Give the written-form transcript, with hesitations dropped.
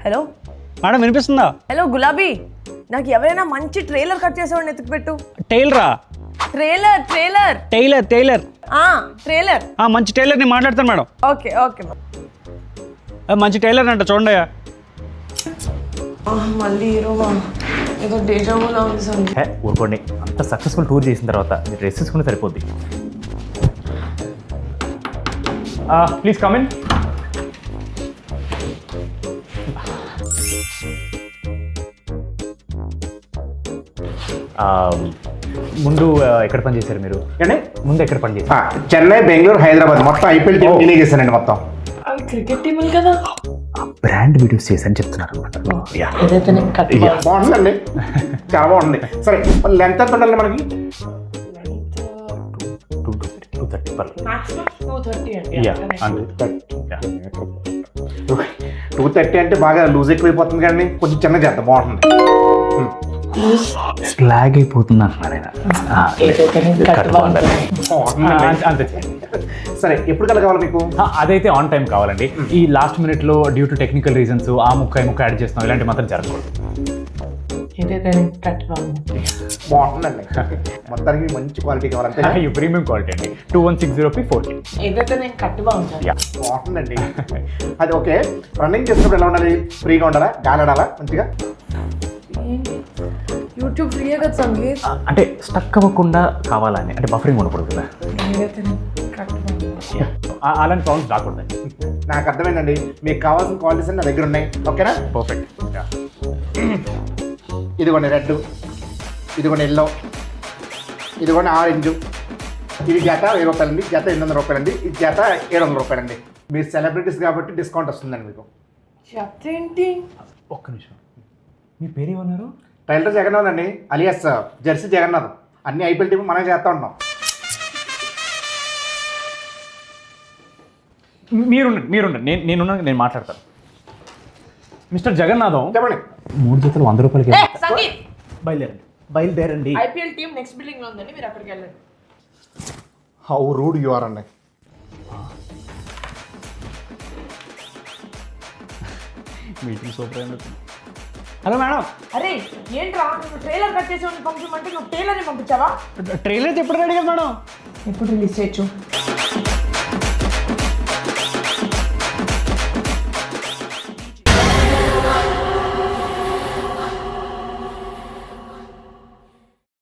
Hello madam వినిపిస్తుందా? Hello గులాబీ, నాకు ఎవరైనా మంచి ట్రైలర్ కట్ చేసేవాడిని ఎత్తుకుపెట్టు. టైలరా? Trailer trailer tailor tailor trailer. మంచి టైలర్ నేను మాట్లాడతాను మేడం. ఓకే ఓకే మంచి టైలర్ అంట చూడండి. మళ్ళీ హీరోవా? ఏదో డేజావులా ఉంది సార్. ఊరుకోండి, అంత సక్సెస్ఫుల్ టూర్ చేసిన తర్వాత మీరు రెస్ట్ తీసుకుని సరిపోద్ది. Please come in. ముందు ఎక్కడ పని చేశారు మీరు? ముందు ఎక్కడ పని చేశారు? చెన్నై, బెంగళూరు, హైదరాబాద్ మొత్తం ఐపీఎల్ టీం నేనే చేశానండి మొత్తం. క్రికెట్ టీం కదా. బ్రాండ్ వీడియోస్ చేశాను చెప్తున్నారు అనమాట. బాగుంటుందండి, చాలా బాగుంది. సరే లెంత్ ఎంత ఉండాలి మనకి? 230 అంటే బాగా లూజ్ ఎక్కువైపోతుంది కానీ కొంచెం చిన్న చేద్దాం, బాగుంటుంది. స్లాగ్ అయిపోతుంది అంటున్నారు ఆయన. అంతే. సరే ఎప్పుడు కల కావాలి మీకు? అదైతే ఆన్ టైం కావాలండి. ఈ లాస్ట్ మినిట్ లో డ్యూ టు టెక్నికల్ రీజన్స్ ఆ ముక్క యాడ్ చేస్తున్నాం, ఇలాంటి మాత్రం జరగకూడదు. బాగుంటుందండి, మొత్తానికి మంచి క్వాలిటీ కావాలంటే ప్రీమియం క్వాలిటీ అండి. 2160p4K. బాగుంటుందండి. అది ఓకే. రన్నింగ్ చేసినప్పుడు ఎలా ఉండాలి? ఫ్రీగా ఉండాలా? గాలాడాలా మంచిగా? యూట్యూబ్ ఫ్రీయే కదా సంగీత్. అంటే స్టక్ అవ్వకుండా కావాలని, అంటే బఫరింగ్ ఉండకూడదు కదా, అలాంటి ప్రాబ్లమ్స్ రాకూడదండి. నాకు అర్థమైందండి, మీకు కావాల్సిన క్వాలిటీస్ నా దగ్గర ఉన్నాయి. ఓకేనా? పర్ఫెక్ట్. ఇదిగోండి రెడ్, ఇదిగోండి ఎల్లో, ఇదిగోండి ఆరెంజ్. ఇది జత 1000 రూపాయలండి, జత 800 రూపాయలండి, ఇది జత 700 రూపాయలండి. మీరు సెలబ్రిటీస్ కాబట్టి డిస్కౌంట్ వస్తుందండి మీకు. ఏంటి? ఒక్క నిమిషం, మీ పేరు ఏమన్నారు? టైలర్ జగన్నాథ్ అండి, అలియాస్ జెర్సీ జగన్నాథ్. అన్ని ఐపీఎల్ టీం మనం చేస్తూ ఉన్నాం. మీరుండండి, నేను మాట్లాడతాను. మిస్టర్ జగన్నాథం, చెప్పండి. 3 జతలు 100 రూపాయలకి. సంగీత్ బయలుదేరండి. ఐపీఎల్ టీం నెక్స్ట్ బిల్డింగ్ లో ఉందండి, మీరు అక్కడికి వెళ్ళండి. హౌ రూడ్ యు ఆర్ అండి. మీటింగ్ సూపర్ అయినట్టు. Hello madam. అరే ఏంట్రా, నువ్వు ట్రైలర్ కట్ చేసేవాడిని పంపించమంటే నువ్వు టైలర్ని పంపించావా? ట్రైలర్ ఎప్పుడు రెడీ కదా మేడం? ఎప్పుడు రిలీజ్ చేయొచ్చు?